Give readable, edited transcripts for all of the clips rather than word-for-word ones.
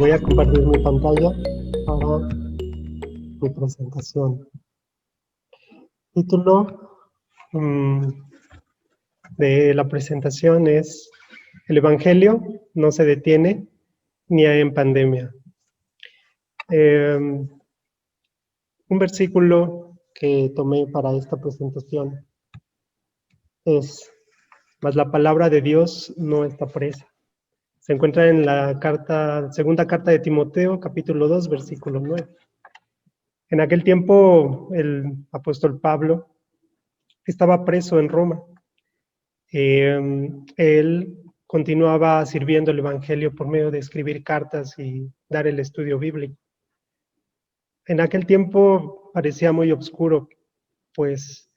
Voy a compartir mi pantalla para mi presentación. Título de la presentación es El Evangelio no se detiene ni en pandemia. Un versículo que tomé para esta presentación es: mas la palabra de Dios no está presa. Se encuentra en la segunda carta de Timoteo, capítulo 2, versículo 9. En aquel tiempo, el apóstol Pablo estaba preso en Roma. Él continuaba sirviendo el Evangelio por medio de escribir cartas y dar el estudio bíblico. En aquel tiempo parecía muy oscuro, pues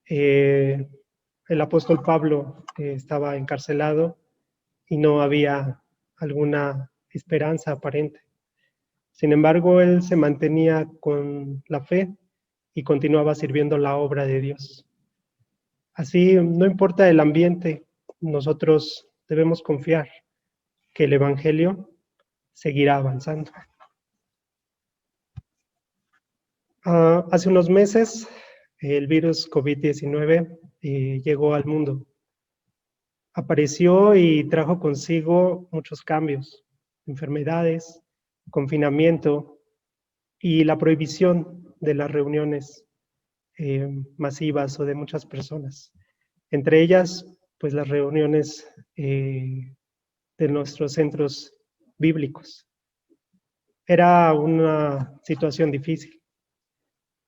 el apóstol Pablo estaba encarcelado y no había alguna esperanza aparente. Sin embargo, él se mantenía con la fe y continuaba sirviendo la obra de Dios. Así, no importa el ambiente, nosotros debemos confiar que el Evangelio seguirá avanzando. Hace unos meses, el virus COVID-19 llegó al mundo. Apareció y trajo consigo muchos cambios, enfermedades, confinamiento y la prohibición de las reuniones masivas o de muchas personas. Entre ellas, pues las reuniones de nuestros centros bíblicos. Era una situación difícil.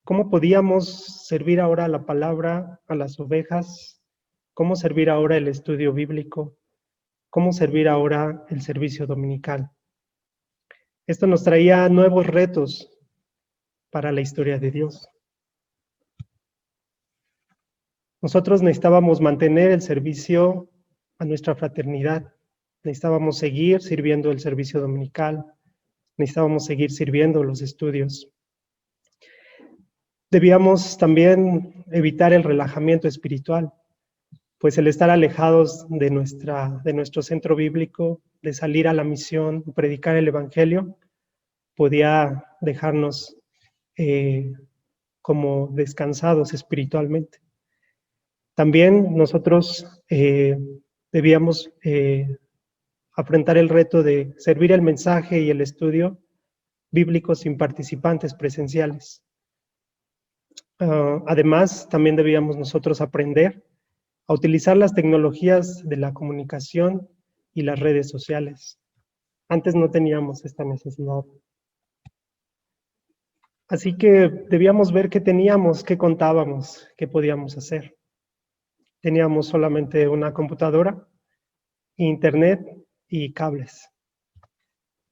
¿Cómo podíamos servir ahora la palabra a las ovejas? ¿Cómo servir ahora el estudio bíblico? ¿Cómo servir ahora el servicio dominical? Esto nos traía nuevos retos para la historia de Dios. Nosotros necesitábamos mantener el servicio a nuestra fraternidad. Necesitábamos seguir sirviendo el servicio dominical. Necesitábamos seguir sirviendo los estudios. Debíamos también evitar el relajamiento espiritual, pues el estar alejados de nuestro centro bíblico, de salir a la misión, predicar el Evangelio, podía dejarnos como descansados espiritualmente. También nosotros debíamos afrontar el reto de servir el mensaje y el estudio bíblico sin participantes presenciales. Además, también debíamos nosotros aprender a utilizar las tecnologías de la comunicación y las redes sociales. Antes no teníamos esta necesidad. Así que debíamos ver qué teníamos, qué contábamos, qué podíamos hacer. Teníamos solamente una computadora, internet y cables.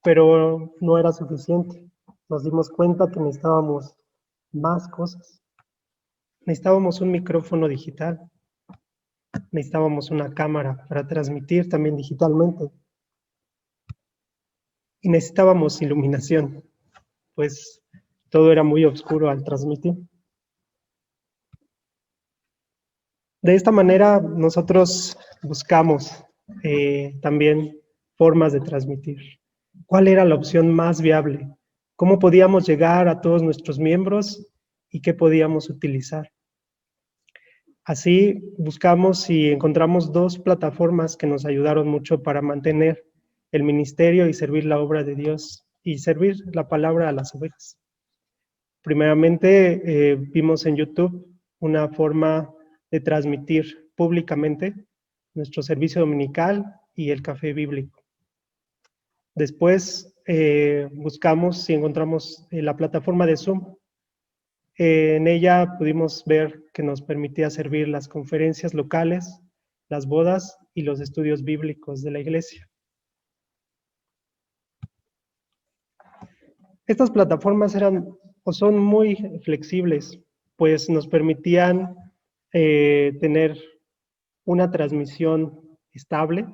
Pero no era suficiente. Nos dimos cuenta que necesitábamos más cosas. Necesitábamos un micrófono digital. Necesitábamos una cámara para transmitir también digitalmente. Y necesitábamos iluminación, pues todo era muy oscuro al transmitir. De esta manera nosotros buscamos también formas de transmitir. ¿Cuál era la opción más viable? ¿Cómo podíamos llegar a todos nuestros miembros y qué podíamos utilizar? Así buscamos y encontramos dos plataformas que nos ayudaron mucho para mantener el ministerio y servir la obra de Dios y servir la palabra a las ovejas. Primeramente, vimos en YouTube una forma de transmitir públicamente nuestro servicio dominical y el café bíblico. Después buscamos y encontramos la plataforma de Zoom. En ella pudimos ver que nos permitía servir las conferencias locales, las bodas y los estudios bíblicos de la iglesia. Estas plataformas eran o son muy flexibles, pues nos permitían tener una transmisión estable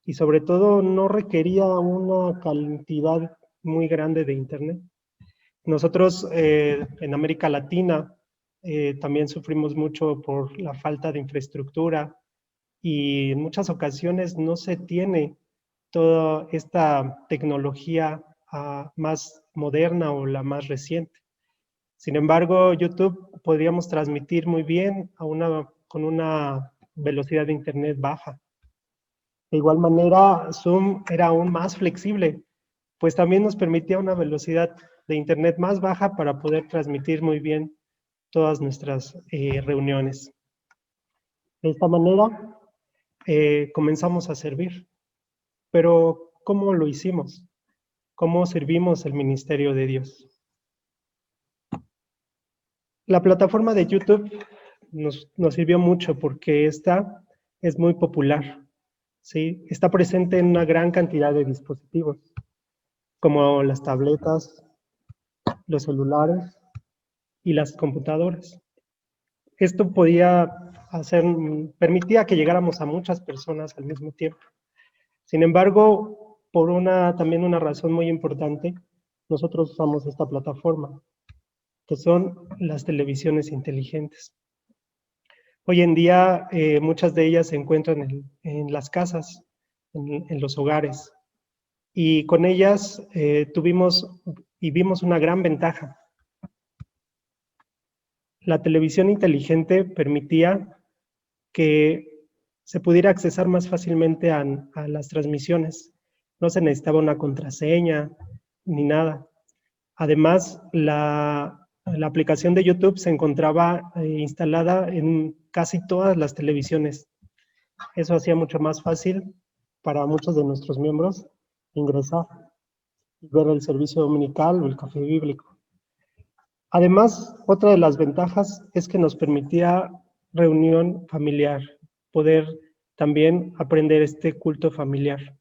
y sobre todo no requería una cantidad muy grande de internet. Nosotros en América Latina también sufrimos mucho por la falta de infraestructura y en muchas ocasiones no se tiene toda esta tecnología más moderna o la más reciente. Sin embargo, YouTube podríamos transmitir muy bien con una velocidad de internet baja. De igual manera, Zoom era aún más flexible, pues también nos permitía una velocidad de internet más baja para poder transmitir muy bien todas nuestras reuniones. De esta manera, comenzamos a servir. Pero, ¿cómo lo hicimos? ¿Cómo servimos el ministerio de Dios? La plataforma de YouTube nos sirvió mucho porque esta es muy popular, ¿sí? Está presente en una gran cantidad de dispositivos, como las tabletas, los celulares y las computadoras. Esto permitía que llegáramos a muchas personas al mismo tiempo. Sin embargo, también una razón muy importante, nosotros usamos esta plataforma, que son las televisiones inteligentes. Hoy en día, muchas de ellas se encuentran en las casas, en los hogares, y con ellas tuvimos y vimos una gran ventaja. La televisión inteligente permitía que se pudiera accesar más fácilmente a las transmisiones. No se necesitaba una contraseña ni nada. Además, la aplicación de YouTube se encontraba instalada en casi todas las televisiones. Eso hacía mucho más fácil para muchos de nuestros miembros ingresar y ver el servicio dominical o el café bíblico. Además, otra de las ventajas es que nos permitía reunión familiar, poder también aprender este culto familiar.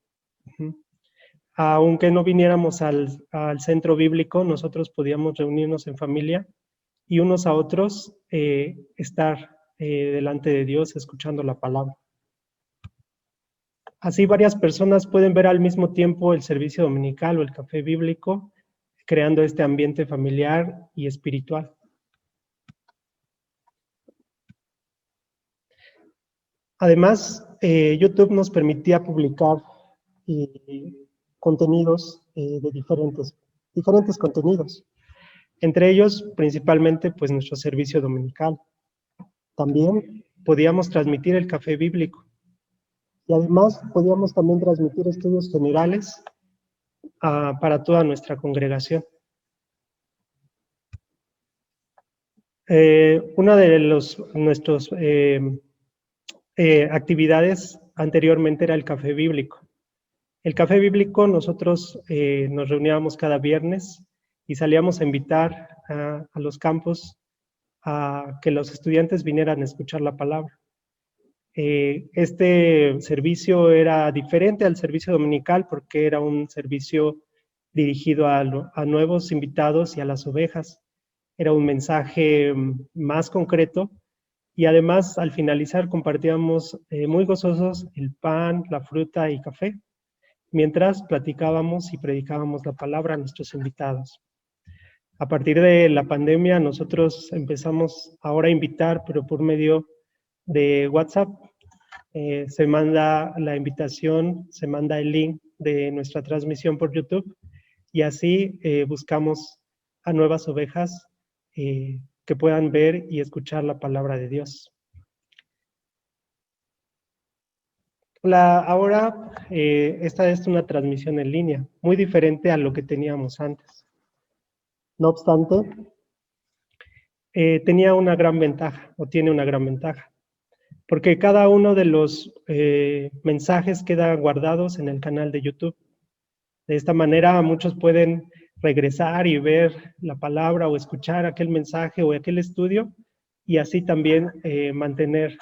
Aunque no viniéramos al centro bíblico, nosotros podíamos reunirnos en familia y unos a otros estar delante de Dios escuchando la palabra. Así varias personas pueden ver al mismo tiempo el servicio dominical o el café bíblico, creando este ambiente familiar y espiritual. Además, YouTube nos permitía publicar contenidos de diferentes contenidos. Entre ellos, principalmente, pues nuestro servicio dominical. También podíamos transmitir el café bíblico. Y además, podíamos también transmitir estudios generales para toda nuestra congregación. Una de nuestras actividades anteriormente era el café bíblico. El café bíblico nosotros nos reuníamos cada viernes y salíamos a invitar a los campos a que los estudiantes vinieran a escuchar la palabra. Este servicio era diferente al servicio dominical porque era un servicio dirigido a nuevos invitados y a las ovejas. Era un mensaje más concreto y además al finalizar compartíamos muy gozosos el pan, la fruta y café, mientras platicábamos y predicábamos la palabra a nuestros invitados. A partir de la pandemia nosotros empezamos ahora a invitar, pero por medio de WhatsApp. Se manda la invitación, se manda el link de nuestra transmisión por YouTube y así buscamos a nuevas ovejas que puedan ver y escuchar la palabra de Dios. Ahora, esta es una transmisión en línea, muy diferente a lo que teníamos antes. No obstante, tenía una gran ventaja, o tiene una gran ventaja, porque cada uno de los mensajes queda guardados en el canal de YouTube. De esta manera, muchos pueden regresar y ver la palabra o escuchar aquel mensaje o aquel estudio, y así también mantener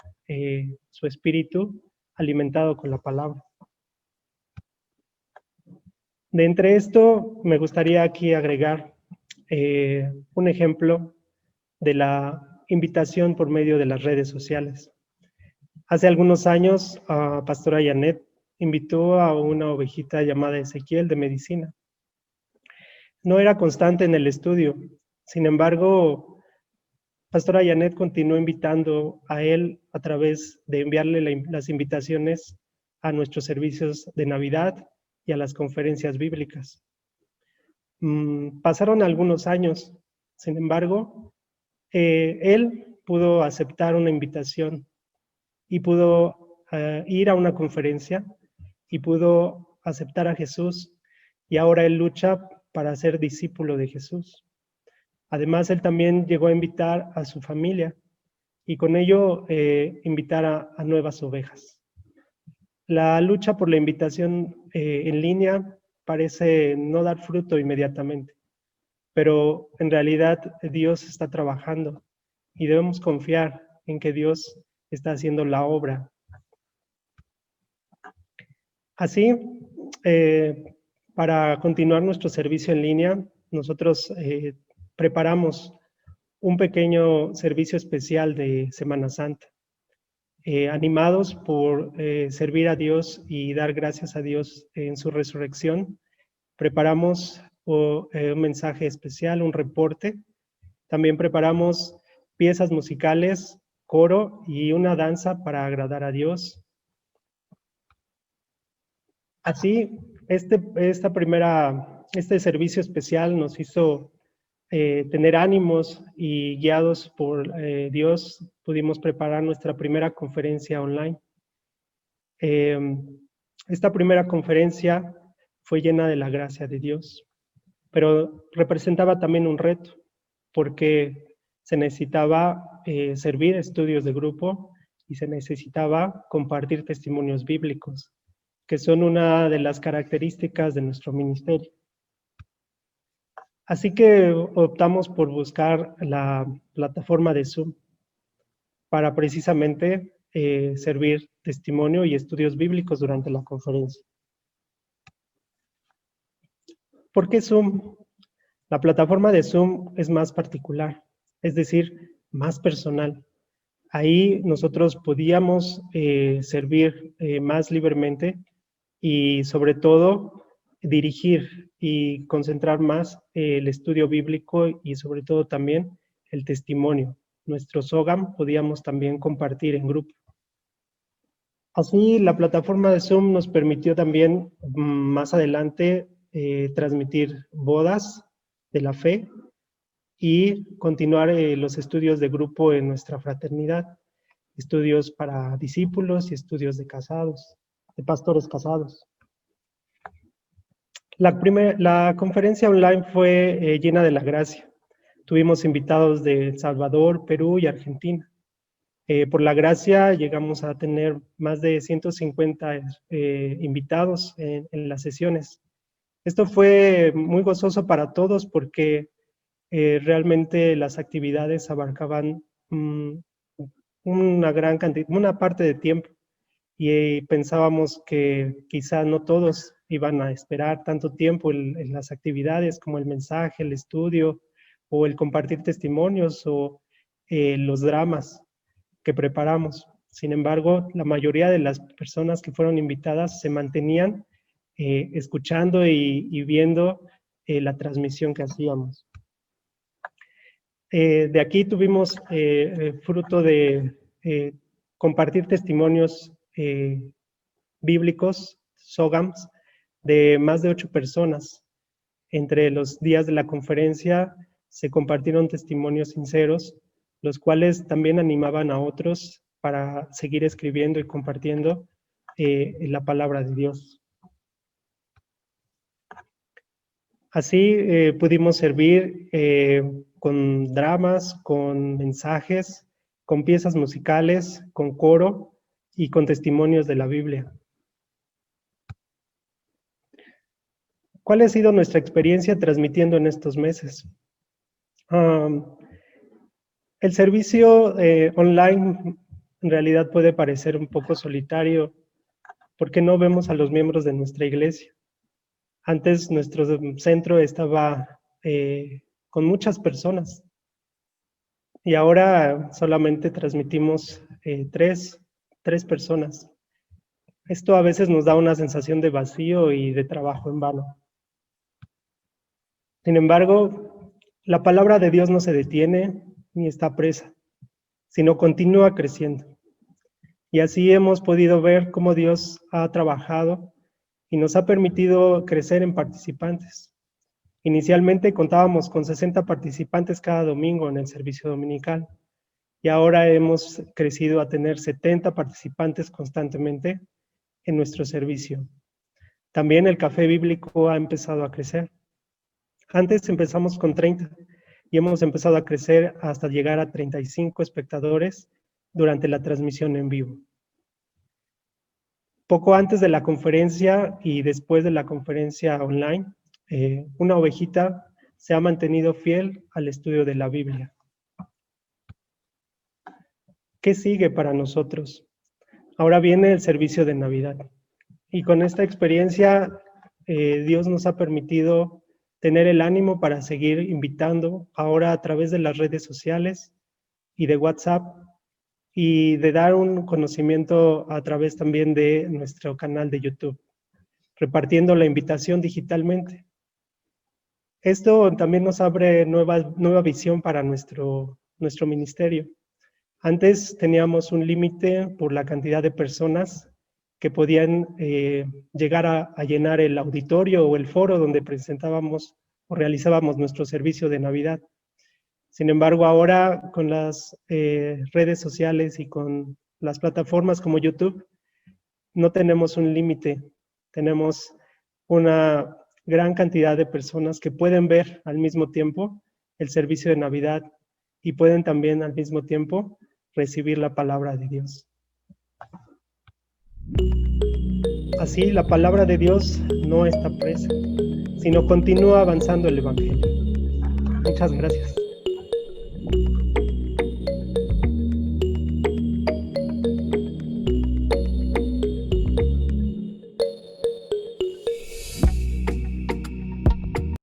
su espíritu alimentado con la palabra. De entre esto, me gustaría aquí agregar un ejemplo de la invitación por medio de las redes sociales. Hace algunos años, Pastora Janet invitó a una ovejita llamada Ezequiel de medicina. No era constante en el estudio, sin embargo, Pastora Janet continuó invitando a él a través de enviarle las invitaciones a nuestros servicios de Navidad y a las conferencias bíblicas. Pasaron algunos años, sin embargo, él pudo aceptar una invitación y pudo ir a una conferencia y pudo aceptar a Jesús, y ahora él lucha para ser discípulo de Jesús. Además, él también llegó a invitar a su familia y con ello invitar a nuevas ovejas. La lucha por la invitación en línea parece no dar fruto inmediatamente, pero en realidad Dios está trabajando y debemos confiar en que Dios está haciendo la obra. Así, para continuar nuestro servicio en línea, nosotros preparamos un pequeño servicio especial de Semana Santa. Animados por servir a Dios y dar gracias a Dios en su resurrección, preparamos un mensaje especial, un reporte. También preparamos piezas musicales, coro y una danza para agradar a Dios. Así, este servicio especial nos hizo tener ánimos y guiados por Dios, pudimos preparar nuestra primera conferencia online. Esta primera conferencia fue llena de la gracia de Dios, pero representaba también un reto, porque se necesitaba servir estudios de grupo y se necesitaba compartir testimonios bíblicos, que son una de las características de nuestro ministerio. Así que optamos por buscar la plataforma de Zoom para precisamente servir testimonio y estudios bíblicos durante la conferencia. ¿Por qué Zoom? La plataforma de Zoom es más particular, es decir, más personal. Ahí nosotros podíamos servir más libremente y sobre todo dirigir y concentrar más el estudio bíblico y sobre todo también el testimonio. Nuestro SOGAM podíamos también compartir en grupo. Así, la plataforma de Zoom nos permitió también más adelante transmitir bodas de la fe y continuar los estudios de grupo en nuestra fraternidad, estudios para discípulos y estudios de casados, de pastores casados. La conferencia online fue llena de la gracia. Tuvimos invitados de El Salvador, Perú y Argentina. Por la gracia llegamos a tener más de 150 invitados en las sesiones. Esto fue muy gozoso para todos porque realmente las actividades abarcaban una gran cantidad, una parte de tiempo, y pensábamos que quizá no todos iban a esperar tanto tiempo en las actividades como el mensaje, el estudio o el compartir testimonios o los dramas que preparamos. Sin embargo, la mayoría de las personas que fueron invitadas se mantenían escuchando y viendo la transmisión que hacíamos. De aquí tuvimos fruto de compartir testimonios bíblicos, SOGAMs, de más de 8 personas. Entre los días de la conferencia se compartieron testimonios sinceros, los cuales también animaban a otros para seguir escribiendo y compartiendo la palabra de Dios. Así pudimos servir con dramas, con mensajes, con piezas musicales, con coro y con testimonios de la Biblia. ¿Cuál ha sido nuestra experiencia transmitiendo en estos meses? El servicio online en realidad puede parecer un poco solitario porque no vemos a los miembros de nuestra iglesia. Antes nuestro centro estaba con muchas personas y ahora solamente transmitimos tres personas. Esto a veces nos da una sensación de vacío y de trabajo en vano. Sin embargo, la palabra de Dios no se detiene ni está presa, sino continúa creciendo. Y así hemos podido ver cómo Dios ha trabajado y nos ha permitido crecer en participantes. Inicialmente contábamos con 60 participantes cada domingo en el servicio dominical y ahora hemos crecido a tener 70 participantes constantemente en nuestro servicio. También el café bíblico ha empezado a crecer. Antes empezamos con 30 y hemos empezado a crecer hasta llegar a 35 espectadores durante la transmisión en vivo. Poco antes de la conferencia y después de la conferencia online, una ovejita se ha mantenido fiel al estudio de la Biblia. ¿Qué sigue para nosotros? Ahora viene el servicio de Navidad. Y con esta experiencia, Dios nos ha permitido tener el ánimo para seguir invitando ahora a través de las redes sociales y de WhatsApp y de dar un conocimiento a través también de nuestro canal de YouTube, repartiendo la invitación digitalmente. Esto también nos abre nueva visión para nuestro ministerio. Antes teníamos un límite por la cantidad de personas que podían llegar a llenar el auditorio o el foro donde presentábamos o realizábamos nuestro servicio de Navidad. Sin embargo, ahora con las redes sociales y con las plataformas como YouTube, no tenemos un límite. Tenemos una gran cantidad de personas que pueden ver al mismo tiempo el servicio de Navidad y pueden también al mismo tiempo recibir la palabra de Dios. Así, la palabra de Dios no está presa, sino continúa avanzando el Evangelio. Muchas gracias.